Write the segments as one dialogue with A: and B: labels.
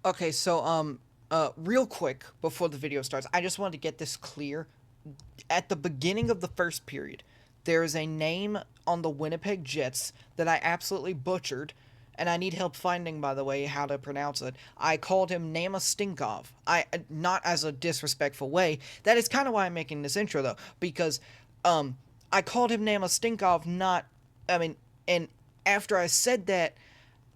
A: Okay, so real quick before the video starts, I just wanted to get this clear. At the beginning of the first period, there is a name on the Winnipeg Jets that I absolutely butchered, and I need help finding, by the way, how to pronounce it. I called him Namastinkov. Not as a disrespectful way. That is kind of why I'm making this intro though, because I called him Namastinkov. Not, I mean, and after I said that,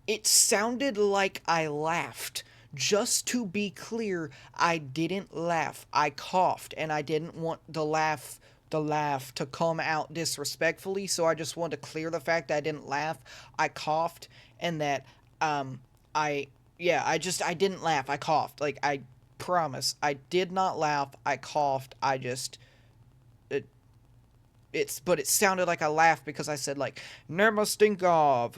A: it sounded like I laughed. Just to be clear, I didn't laugh. I coughed, and I didn't want the laugh to come out disrespectfully, so I just wanted to clear the fact that I didn't laugh. I coughed, and that I didn't laugh. I coughed. Like, I promise. I did not laugh. I coughed. But it sounded like I laughed because I said, like, Nermostinkov.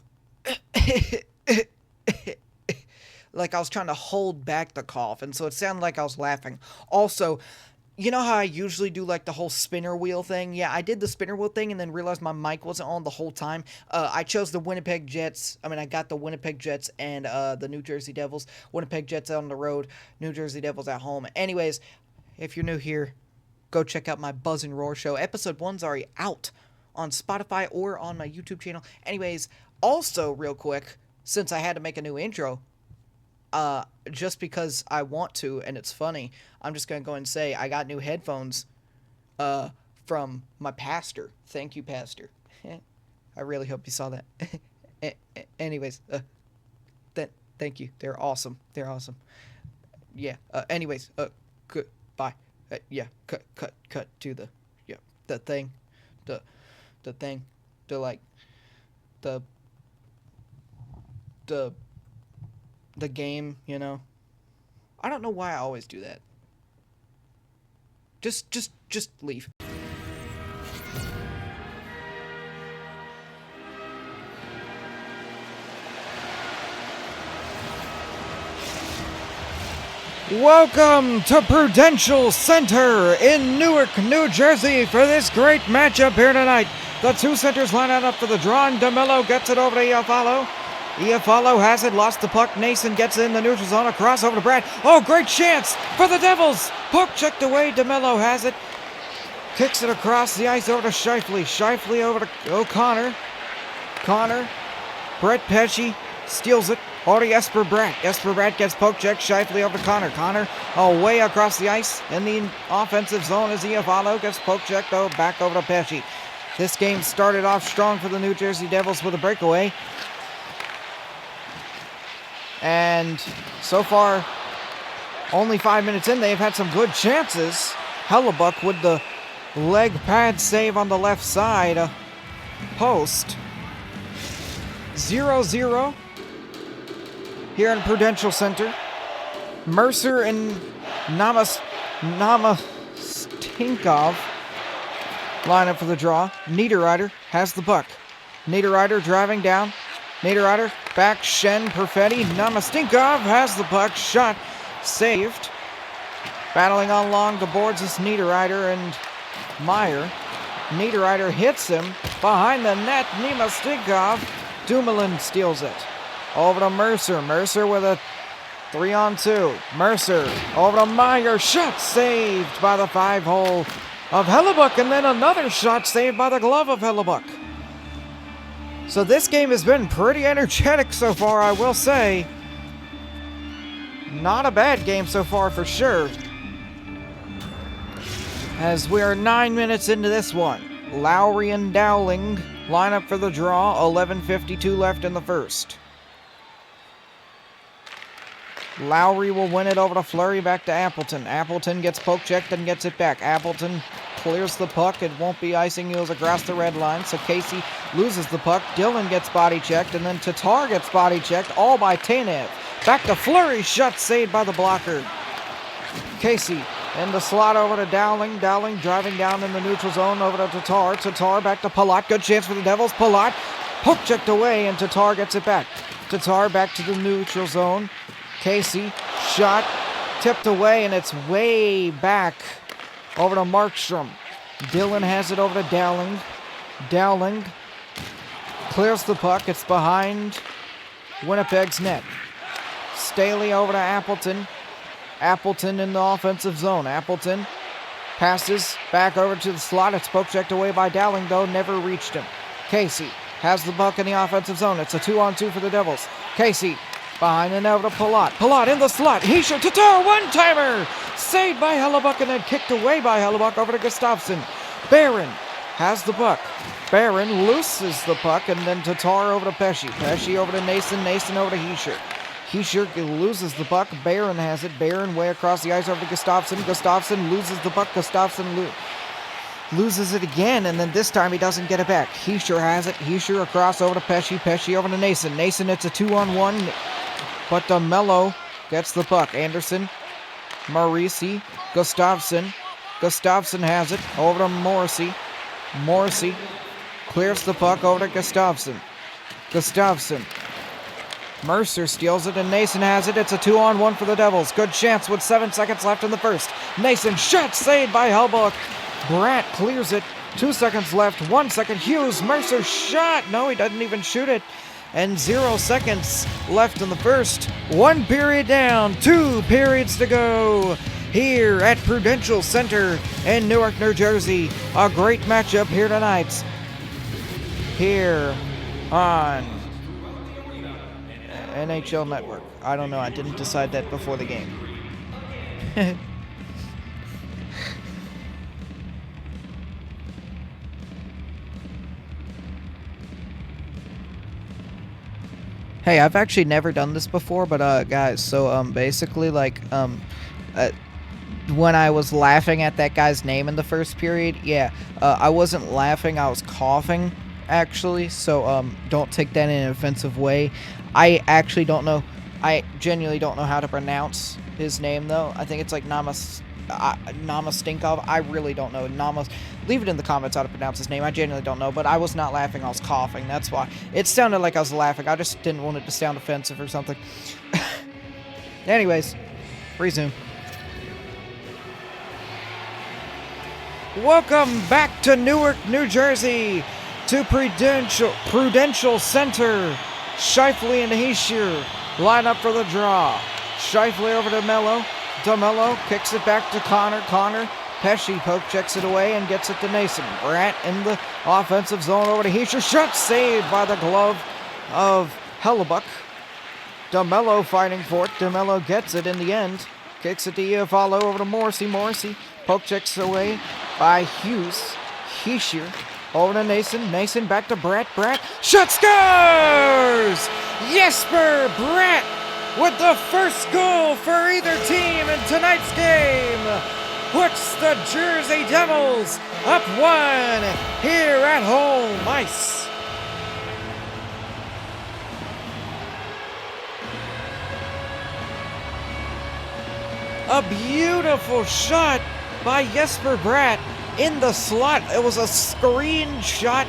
A: Like I was trying to hold back the cough, and so it sounded like I was laughing. Also, you know how I usually do like the whole spinner wheel thing? Yeah, I did the spinner wheel thing and then realized my mic wasn't on the whole time. I chose the Winnipeg Jets. I got the Winnipeg Jets and the New Jersey Devils. Winnipeg Jets on the road, New Jersey Devils at home. Anyways, if you're new here, go check out my Buzz and Roar show. Episode 1's already out on Spotify or on my YouTube channel. Anyways, also real quick, since I had to make a new intro, just because I want to and it's funny, I'm just gonna go and say I got new headphones from my pastor. Thank you, pastor. I really hope you saw that. Anyways, thank you. They're awesome. They're awesome. Yeah. Anyways, goodbye. Yeah. Cut to the the thing, the thing, the like, the the the game, you know. I don't know why I always do that. Just leave. Welcome to Prudential Center in Newark, New Jersey for this great matchup here tonight. The two centers line out for the draw, and DeMello gets it over to Iafallo. Iafallo has it, lost the puck. Nason gets it in the neutral zone, a crossover to Brad. Oh, great chance for the Devils. Puck checked away. DeMello has it. Kicks it across the ice over to Shifley. Shifley over to O'Connor. Connor. Brett Pesci steals it. Over to Jesper Bratt. Jesper Bratt gets poke check. Shifley over to Connor. Connor away across the ice in the offensive zone as Iafallo gets poke checked back over to Pesci. This game started off strong for the New Jersey Devils with a breakaway. And so far, only 5 minutes in, they've had some good chances. Hellebuck with the leg pad save on the left side. Post. 0-0 here in Prudential Center. Mercer and Namastinkov line up for the draw. Niederreiter has the puck. Niederreiter driving down. Niederreiter back, Shen, Perfetti. Namastinkov has the puck, shot saved. Battling along the boards is Niederreiter and Meyer. Niederreiter hits him behind the net. Namastinkov, Dumoulin steals it. Over to Mercer. Mercer with a 3-on-2. Mercer over to Meyer. Shot saved by the 5-hole of Hellebuck, and then another shot saved by the glove of Hellebuck. So this game has been pretty energetic so far, I will say. Not a bad game so far for sure. As we are 9 minutes into this one. Lowry and Dowling line up for the draw. 11:52 left in the first. Lowry will win it over to Fleury, back to Appleton. Appleton gets poke checked and gets it back. Appleton clears the puck. It won't be icing heels across the red line, so Casey loses the puck. Dillon gets body checked, and then Tatar gets body checked, all by Tanev. Back to Fleury, shot saved by the blocker. Casey in the slot over to Dowling. Dowling driving down in the neutral zone over to Tatar. Tatar back to Palat. Good chance for the Devils. Palat poke checked away, and Tatar gets it back. Tatar back to the neutral zone. Casey, shot, tipped away, and it's way back over to Markstrom. Dillon has it over to Dowling. Dowling clears the puck. It's behind Winnipeg's net. Staley over to Appleton. Appleton in the offensive zone. Appleton passes back over to the slot. It's poke checked away by Dowling, though. Never reached him. Casey has the puck in the offensive zone. It's a 2-on-2 for the Devils. Casey behind and over to Palat. Palat in the slot. He shoots. Tatar, one-timer! Saved by Hellebuck and then kicked away by Hellebuck over to Gustafsson. Barron has the puck. Barron loses the puck and then Tatar over to Pesce. Pesce over to Nason. Nason over to Heischer. Heischer loses the puck. Barron has it. Barron way across the ice over to Gustafsson. Gustafsson loses the puck. Gustafsson loses it again, and then this time he doesn't get it back. Heischer has it. Heischer across over to Pesce. Pesce over to Nason. Nason, it's a 2-on-1, but DeMello gets the puck. Anderson, Morrissey, Gustafsson. Gustafsson has it over to Morrissey. Morrissey clears the puck over to Gustafsson. Gustafsson. Mercer steals it, and Nason has it. It's a 2-on-1 for the Devils. Good chance with 7 seconds left in the first. Nason shot saved by Hellebuck. Bratt clears it. 2 seconds left. 1 second. Hughes. Mercer shot. No, he doesn't even shoot it. And 0 seconds left in the first. 1 period down. 2 periods to go. Here at Prudential Center in Newark, New Jersey. A great matchup here tonight. Here on NHL Network. I don't know. I didn't decide that before the game. Hey, I've actually never done this before, but guys, so basically like when I was laughing at that guy's name in the first period, yeah, I wasn't laughing, I was coughing actually, so don't take that in an offensive way. I actually don't know. I genuinely don't know how to pronounce his name, though. I think it's like Namastinkov. I really don't know. Leave it in the comments how to pronounce his name. I genuinely don't know, but I was not laughing. I was coughing. That's why. It sounded like I was laughing. I just didn't want it to sound offensive or something. Anyways, resume. Welcome back to Newark, New Jersey, to Prudential Center. Scheifele and Heischer line up for the draw. Scheifele over to DeMello. DeMello kicks it back to Connor. Pesce poke checks it away and gets it to Nason. Bratt in the offensive zone over to Heischer. Shot saved by the glove of Hellebuck. DeMello fighting for it. DeMello gets it in the end. Kicks it to Iafallo over to Morrissey. Morrissey poke checks away by Hughes. Heischer over to Nason. Nason back to Bratt. Bratt. Shot scores! Jesper Bratt with the first goal for either team in tonight's game. Puts the Jersey Devils up 1 here at home ice. A beautiful shot by Jesper Bratt in the slot. It was a screen shot,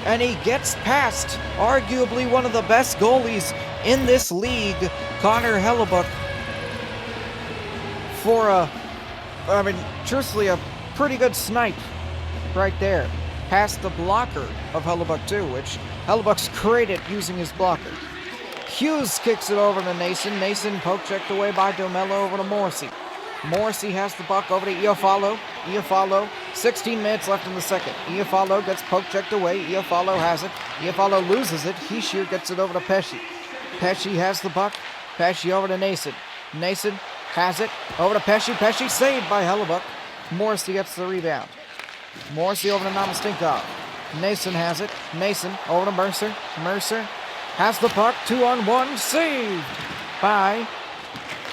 A: and he gets past arguably one of the best goalies in this league, Connor Hellebuck, for truthfully, a pretty good snipe right there. Past the blocker of Hellebuck too, which Hellebuck's great at using his blocker. Hughes kicks it over to Nason. Nason poke checked away by DeMello over to Morrissey. Morrissey has the puck over to Iafallo. Iafallo, 16 minutes left in the second. Iafallo gets poke checked away. Iafallo has it. Iafallo loses it. Heischer gets it over to Pesce. Pesce has the puck. Pesce over to Nason. Nason has it over to Pesce. Pesce saved by Hellebuck. Morrissey gets the rebound. Morrissey over to Namastinkov. Nason has it. Nason over to Mercer. Mercer has the puck. 2-on-1. Saved by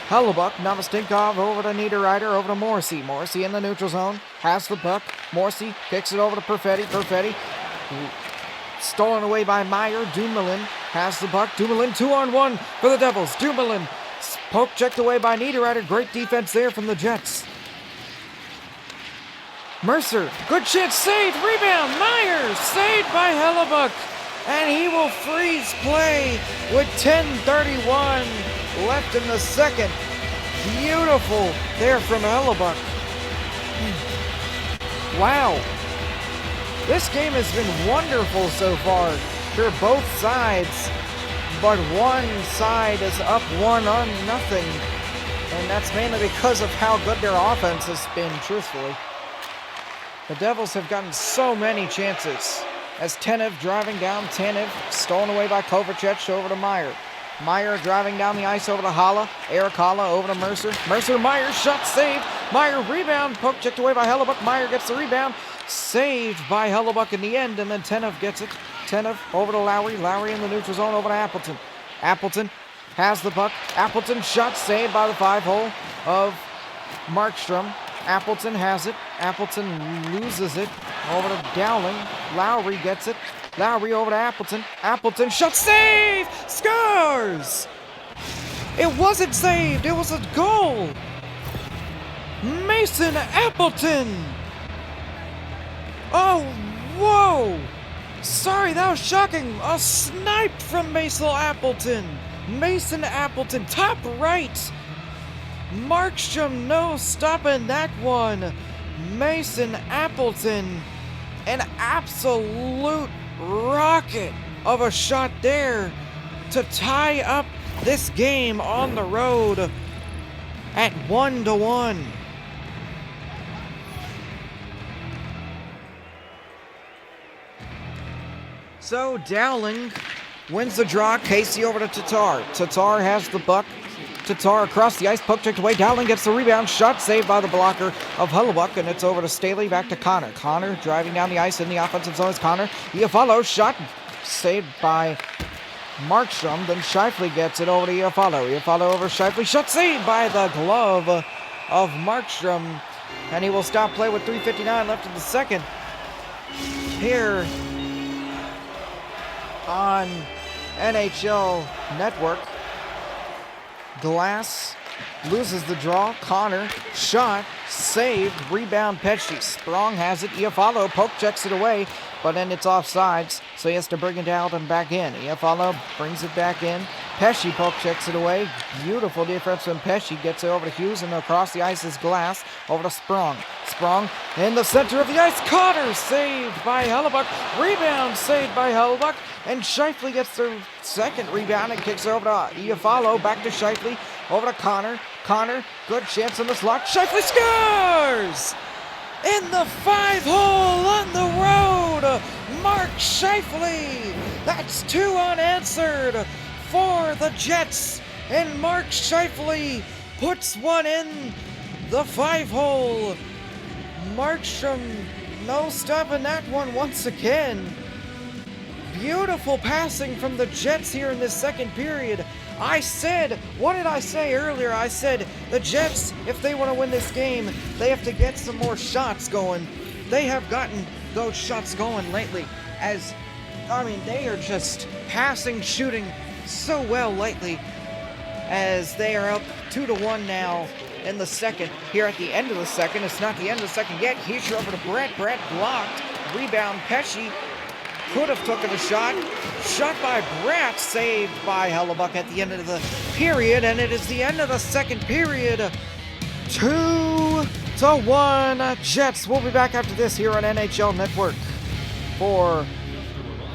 A: Hellebuck. Namastinkov over to Niederreiter, over to Morrissey. Morrissey in the neutral zone. Has the puck. Morrissey kicks it over to Perfetti. Perfetti stolen away by Meyer. Dumoulin has the puck. Dumoulin 2-on-1 for the Devils. Dumoulin poke checked away by Niederreiter. Great defense there from the Jets. Mercer, good chance, saved, rebound, Meyer, saved by Hellebuck, and he will freeze play with 10:31 left in the second. Beautiful there from Hellebuck. Wow. This game has been wonderful so far for both sides. but one side is up 1-0, and that's mainly because of how good their offense has been, truthfully. The Devils have gotten so many chances. As Tanev driving down, Tanev stolen away by Kovacic over to Meyer. Meyer driving down the ice over to Haula. Eric Haula over to Mercer. Mercer, Meyer, shot saved. Meyer rebound, poke checked away by Hellebuck. Meyer gets the rebound, saved by Hellebuck in the end, and then Tanev gets it. Tanev over to Lowry. Lowry in the neutral zone over to Appleton. Appleton has the puck. Appleton shot saved by the 5-hole of Markstrom. Appleton has it. Appleton loses it over to Dowling. Lowry gets it. Lowry over to Appleton. Appleton shot save! Scores! It wasn't saved. It was a goal. Mason Appleton. Oh, whoa. Sorry, that was shocking. A snipe from Mason Appleton. Mason Appleton, top right. Markstrom, no stopping that one. Mason Appleton, an absolute rocket of a shot there to tie up this game on the road at 1-1. So Dowling wins the draw. Casey over to Tatar. Tatar has the puck. Tatar across the ice, poke checked away. Dowling gets the rebound, shot saved by the blocker of Hellebuck, and it's over to Staley, back to Connor. Connor driving down the ice in the offensive zone is Connor. Iafallo, shot saved by Markstrom, then Scheifele gets it over to Iafallo. Iafallo over Scheifele, shot saved by the glove of Markstrom, and he will stop play with 3:59 left in the second. Here on NHL Network. Glass loses the draw. Connor, shot, saved, rebound Pesci. Sprong has it. Iafallo poke checks it away, but then it's offsides, so he has to bring it out and back in. Iafallo brings it back in. Pesci poke checks it away. Beautiful defense from Pesci. Gets it over to Hughes, and across the ice is Glass. Over to Sprong. Sprong in the center of the ice. Connor saved by Hellebuck. Rebound saved by Hellebuck. And Scheifele gets the second rebound and kicks it over to Iafallo. Back to Scheifele. Over to Connor. Connor, good chance in the slot. Scheifele scores! In the 5-hole on the road, Mark Scheifele. That's 2 unanswered for the Jets. And Mark Scheifele puts one in the 5-hole. Markstrom, no stopping that one once again. Beautiful passing from the Jets here in this second period. I said, what did I say earlier? I said the Jets, if they want to win this game, they have to get some more shots going. They have gotten those shots going lately. They are just passing, shooting so well lately, as they are up 2-1 now in the second. Here at the end of the second, it's not the end of the second yet. Heischer over to Brett. Brett blocked. Rebound Pesci. Could have taken a shot. Shot by Bratt, saved by Hellebuck at the end of the period, and it is the end of the second period. 2-1 Jets. We'll be back after this here on NHL Network for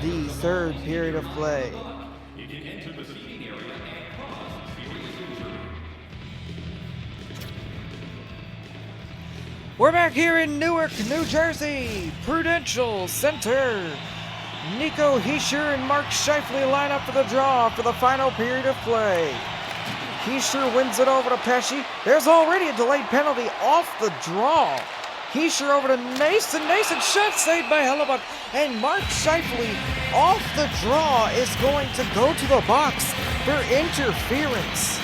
A: the third period of play. We're back here in Newark, New Jersey. Prudential Center. Nico Hischier and Mark Scheifele line up for the draw for the final period of play. Hischier wins it over to Pesci. There's already a delayed penalty off the draw. Hischier over to Nason. Nason shot saved by Hellebuck. And Mark Scheifele off the draw is going to go to the box for interference.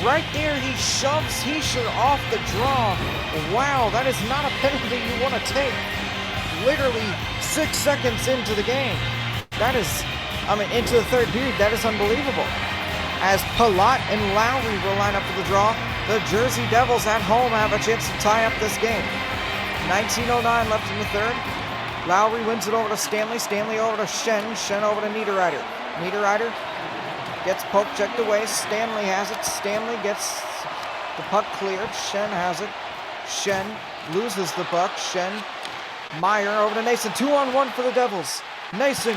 A: Right there, he shoves Hischier off the draw. Wow, that is not a penalty you want to take. Literally 6 seconds into the game. Into the third period, that is unbelievable. As Palat and Lowry will line up for the draw, the Jersey Devils at home have a chance to tie up this game. 19:09 left in the third. Lowry wins it over to Stanley. Stanley over to Shen. Shen over to Niederreiter. Niederreiter gets poke checked away. Stanley has it. Stanley gets the puck cleared. Shen has it. Shen loses the puck. Shen. Meyer over to Nason. 2-on-1 for the Devils. Nason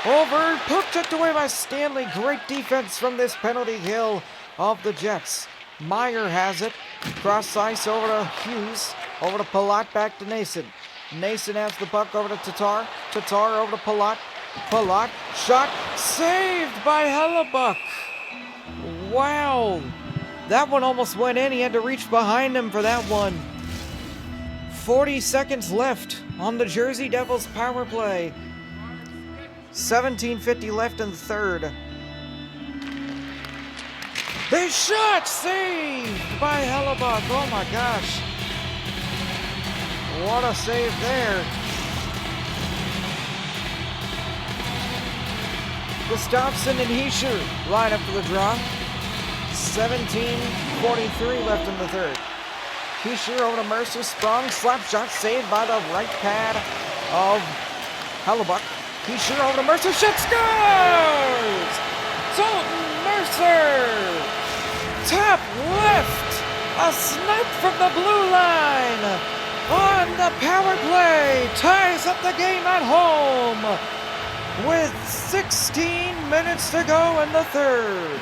A: Over, puck tucked away by Stanley. Great defense from this penalty kill of the Jets. Meyer has it. Cross ice over to Hughes. Over to Palat, back to Nason. Nason has the puck over to Tatar. Tatar over to Palat. Palat, shot, saved by Hellebuck. Wow. That one almost went in. He had to reach behind him for that one. 40 seconds left on the Jersey Devils power play. 17:50 left in the third. The shot saved by Hellebuck. Oh my gosh. What a save there. Gustafsson and Hischier line up for the draw. 17:43 left in the third. Hischier over to Mercer, sprung, slap shot saved by the right pad of Hellebuck. Hischier over to Mercer, shot scores! Dalton Mercer! Top left! A snipe from the blue line! On the power play! Ties up the game at home! With 16 minutes to go in the third.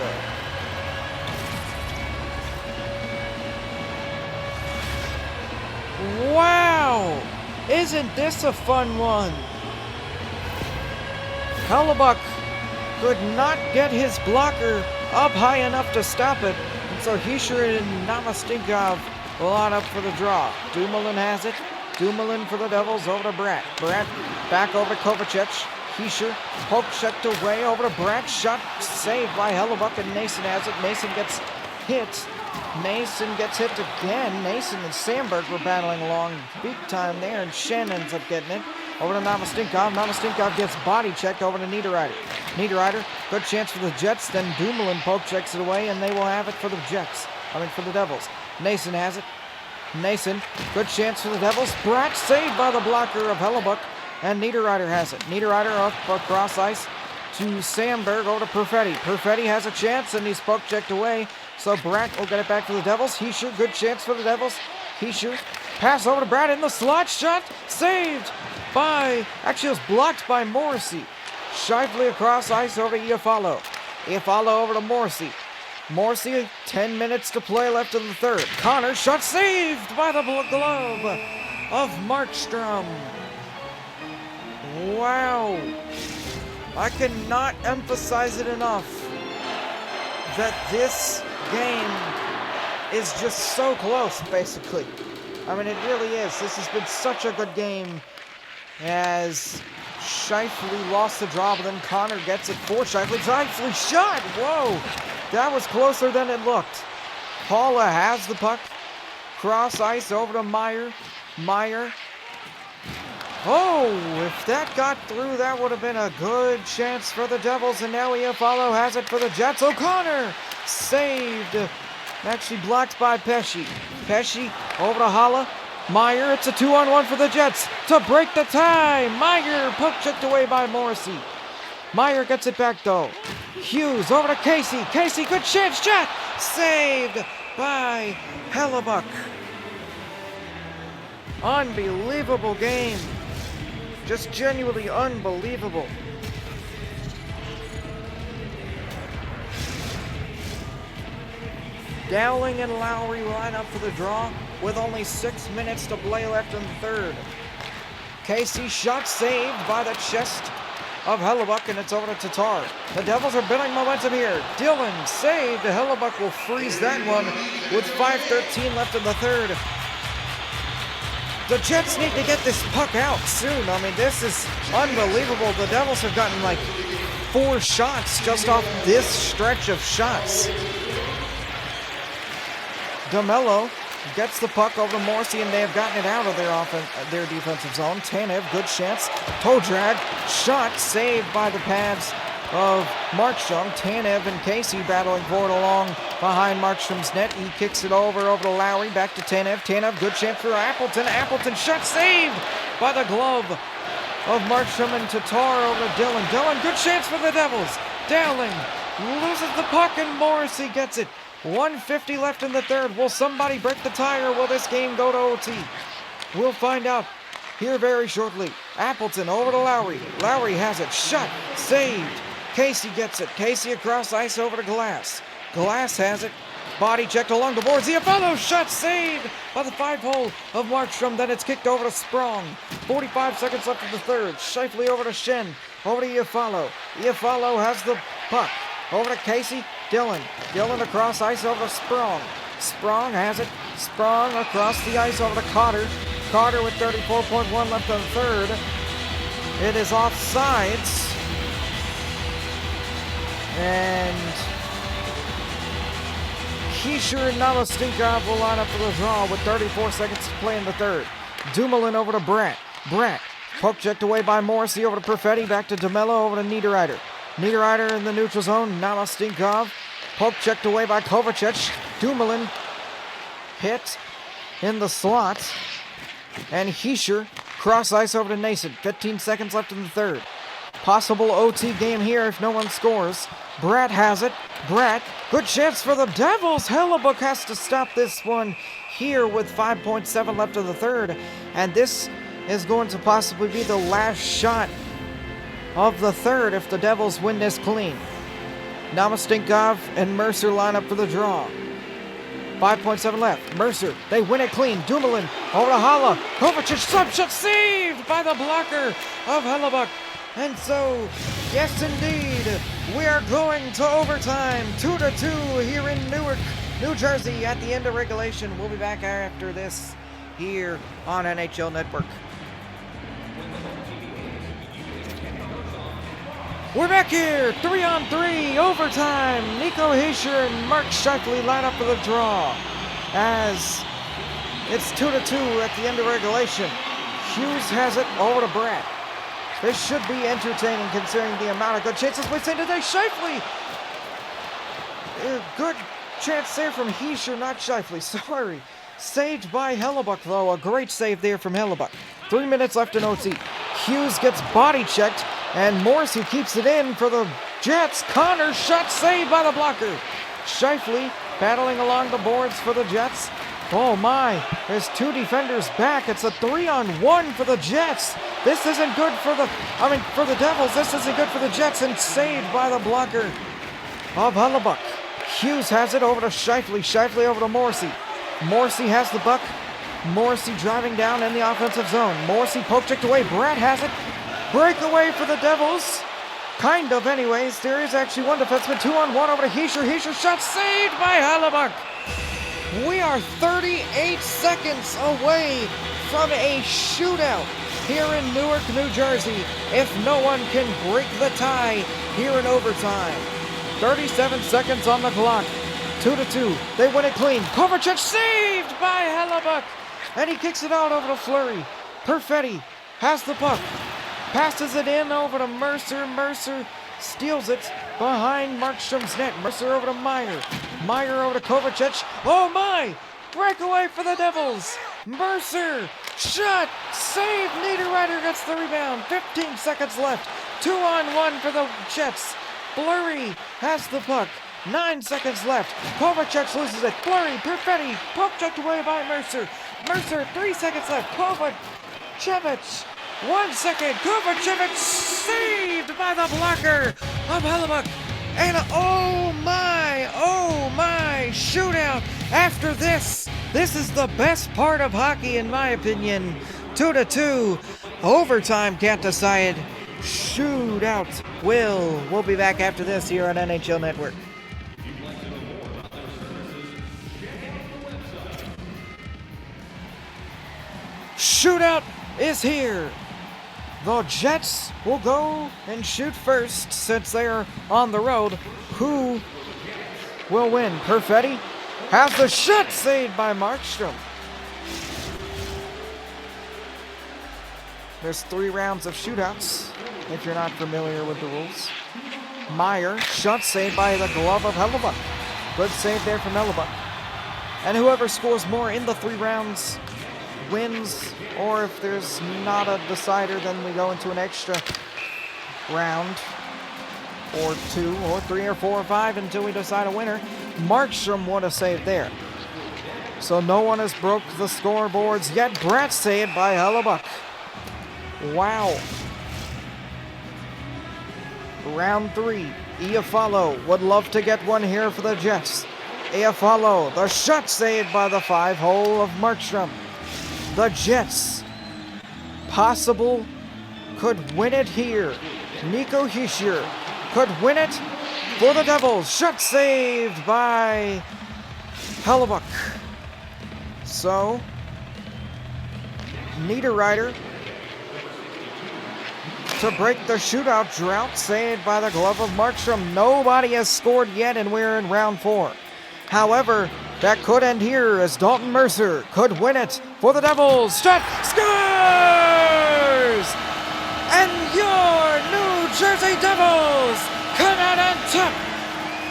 A: Wow! Isn't this a fun one? Hellebuck could not get his blocker up high enough to stop it, and so Hischier and Namastinkov line up for the draw. Dumoulin has it. Dumoulin for the Devils over to Bratt. Bratt back over to Kovacic. Hischier, poke checked away over to Bratt. Shot saved by Hellebuck, and Nason has it. Nason gets hit. Nason gets hit again. Nason and Sandberg were battling along big time there, and Shen ends up getting it. Over to Namastinkov. Namastinkov gets body checked over to Niederreiter. Niederreiter, good chance for the Jets. Then Dumoulin poke checks it away, and they will have it for the Jets. For the Devils. Nason has it. Nason, good chance for the Devils. Bratt saved by the blocker of Hellebuck. And Niederreiter has it. Niederreiter up across ice to Sandberg over to Perfetti. Perfetti has a chance, and he's poke checked away. So Bratt will get it back to the Devils. Hischier, good chance for the Devils. Hischier, pass over to Bratt in the slot. Shot saved by, actually it was blocked by Morrissey. Shifley across ice over to Iafallo. Iafallo over to Morrissey. Morrissey, 10 minutes to play left in the third. Connor, shot saved by the glove of Markstrom. Wow. I cannot emphasize it enough that this game is just so close, basically. I mean, it really is. This has been such a good game as Shifley lost the draw, but then Connor gets it for Shifley. Shifley shot! Whoa! That was closer than it looked. Paula has the puck. Cross ice over to Meyer. Meyer. Oh, if that got through, that would have been a good chance for the Devils. And now Iafallo has it for the Jets. O'Connor saved. Actually blocked by Pesce. Pesce over to Haula. Meyer, it's a 2-on-1 for the Jets to break the tie. Meyer, puck checked away by Morrissey. Meyer gets it back though. Hughes over to Casey. Casey, good chance, shot! Saved by Hellebuck. Unbelievable game. Just genuinely unbelievable. Dowling and Lowry line up for the draw with only 6 minutes to play left in the third. Casey shot saved by the chest of Hellebuck, and it's over to Tatar. The Devils are building momentum here. Dillon saved. Hellebuck will freeze that one with 5:13 left in the third. The Jets need to get this puck out soon. I mean, this is unbelievable. The Devils have gotten like 4 shots just off this stretch of shots. DeMello gets the puck over to Morrissey, and they have gotten it out of their defensive zone. Tanev, good chance. Toe drag, shot saved by the pads of Markstrom. Tanev and Casey battling for it along behind Markstrom's net. He kicks it over to Lowry, back to Tanev. Tanev, good chance for Appleton. Appleton, shot saved by the glove of Markstrom, and Tatar over to Dillon. Dillon, good chance for the Devils. Dowling loses the puck, and Morrissey gets it. 1:50 left in the third. Will somebody break the tie, or will this game go to OT? We'll find out here very shortly Appleton over to Lowry. Lowry has it. Shot. Saved. Casey gets it. Casey across ice over to Glass. Glass has it. Body checked along the boards. Iafallo shot saved by the 5-hole of Markstrom. Then it's kicked over to Sprong. 45 seconds left in the third. Shifley over to Shen. Over to Iafallo. Iafallo has the puck. Over to Casey. Dillon. Dillon across ice over to Sprong. Sprong has it. Sprong across the ice over to Cotter. Cotter with 34.1 left in the third. It is offsides. And Hischier and Namastinkov will line up for the draw with 34 seconds to play in the third. Dumoulin over to Bratt. Bratt, poke checked away by Morrissey over to Perfetti. Back to DeMello over to Niederreiter. Niederreiter in the neutral zone. Namastinkov, poke checked away by Kovacic. Dumoulin hit in the slot. And Hischier cross ice over to Nason. 15 seconds left in the third. Possible OT game here if no one scores. Bratt has it. Bratt, good chance for the Devils. Hellebuyck has to stop this one here with 5.7 left of the third. And this is going to possibly be the last shot of the third if the Devils win this clean. Namastinkov and Mercer line up for the draw. 5.7 left. Mercer, they win it clean. Dumoulin over to Hala. Kovacic slap shot saved by the blocker of Hellebuyck. And so, yes indeed, we are going to overtime, 2-2 here in Newark, New Jersey at the end of regulation. We'll be back after this here on NHL Network. We're back here, 3-on-3, overtime. Nico Hischier and Mark Shifley line up for the draw as it's 2-2 at the end of regulation. Hughes has it over to Bratt. This should be entertaining considering the amount of good chances we see today. Shifley! Good chance there from Hischier, not Shifley. Sorry. Saved by Hellebuyck, though. A great save there from Hellebuyck. 3 minutes left in OT. Hughes gets body checked, and Morrissey keeps it in for the Jets. Connor shot saved by the blocker. Shifley battling along the boards for the Jets. Oh my, there's two defenders back. It's a 3-on-1 for the Jets. This isn't good for the Devils. This isn't good for the Jets, and saved by the blocker of Hellebuyck. Hughes has it over to Shifley. Shifley over to Morrissey. Morrissey has the puck. Morrissey driving down in the offensive zone. Morrissey poke checked away. Bratt has it. Breakaway for the Devils. Kind of anyways. There is actually one defenseman. 2-on-1 over to Hischier. Hischier shot saved by Hellebuyck. We are 38 seconds away from a shootout here in Newark, New Jersey, if no one can break the tie here in overtime. 37 seconds on the clock. 2-2. They win it clean. Kovacic saved by Hellebuyck. And he kicks it out over to Fleury. Perfetti has the puck. Passes it in over to Mercer. Mercer steals it behind Markstrom's net. Mercer over to Meyer. Meyer over to Kovacic. Oh my! Breakaway for the Devils. Mercer. Shot. Save. Niederreiter gets the rebound. 15 seconds left. 2-on-1 for the Jets. Fleury has the puck. 9 seconds left. Kovacic loses it. Fleury. Perfetti. Poke checked away by Mercer. Mercer. 3 seconds left. Kovacevic. 1 second. Kovacevic saved by the blocker of Hellebuyck. And oh my, shootout after this. This is the best part of hockey in my opinion. 2-2. Overtime can't decide. Shootout will. We'll be back after this here on NHL Network. Shootout is here. The Jets will go and shoot first since they are on the road. Who will win? Perfetti has the shot saved by Markstrom. There's 3 rounds of shootouts, if you're not familiar with the rules. Meyer, shot saved by the glove of Hellebuyck. Good save there from Hellebuyck. And whoever scores more in the 3 rounds wins, or if there's not a decider, then we go into an extra round, or 2, or 3, or 4, or 5 until we decide a winner. Markstrom won a save there. So no one has broke the scoreboards yet. Bratt saved by Hellebuyck. Wow. Round 3. Iafallo would love to get one here for the Jets. Iafallo, the shot saved by the 5-hole of Markstrom. The Jets, possible, could win it here. Nico Hischier could win it for the Devils. Shot saved by Hellebuyck. So, Niederreiter to break the shootout drought, saved by the glove of Markstrom. Nobody has scored yet, and we're in round 4. However, that could end here as Dalton Mercer could win it for the Devils. Shot scores! And your New Jersey Devils come out on top.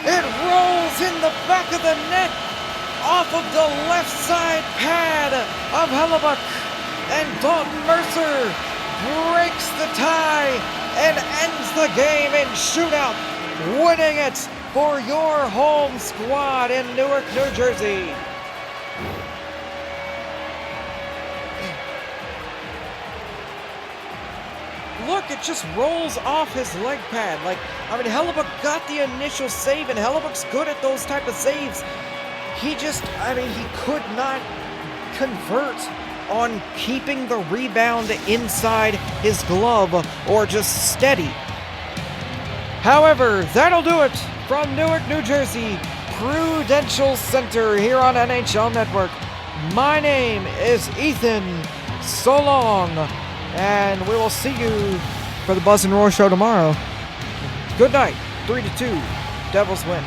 A: It rolls in the back of the net off of the left side pad of Hellebuyck. And Dalton Mercer breaks the tie and ends the game in shootout, winning it for your home squad in Newark, New Jersey. Look, it just rolls off his leg pad. Hellebuyck got the initial save, and Hellebuck's good at those type of saves. He could not convert on keeping the rebound inside his glove or just steady. However, that'll do it from Newark, New Jersey, Prudential Center here on NHL Network. My name is Ethan. So long, and we will see you for the Buzz and Roar show tomorrow. Good night. 3-2. Devils win.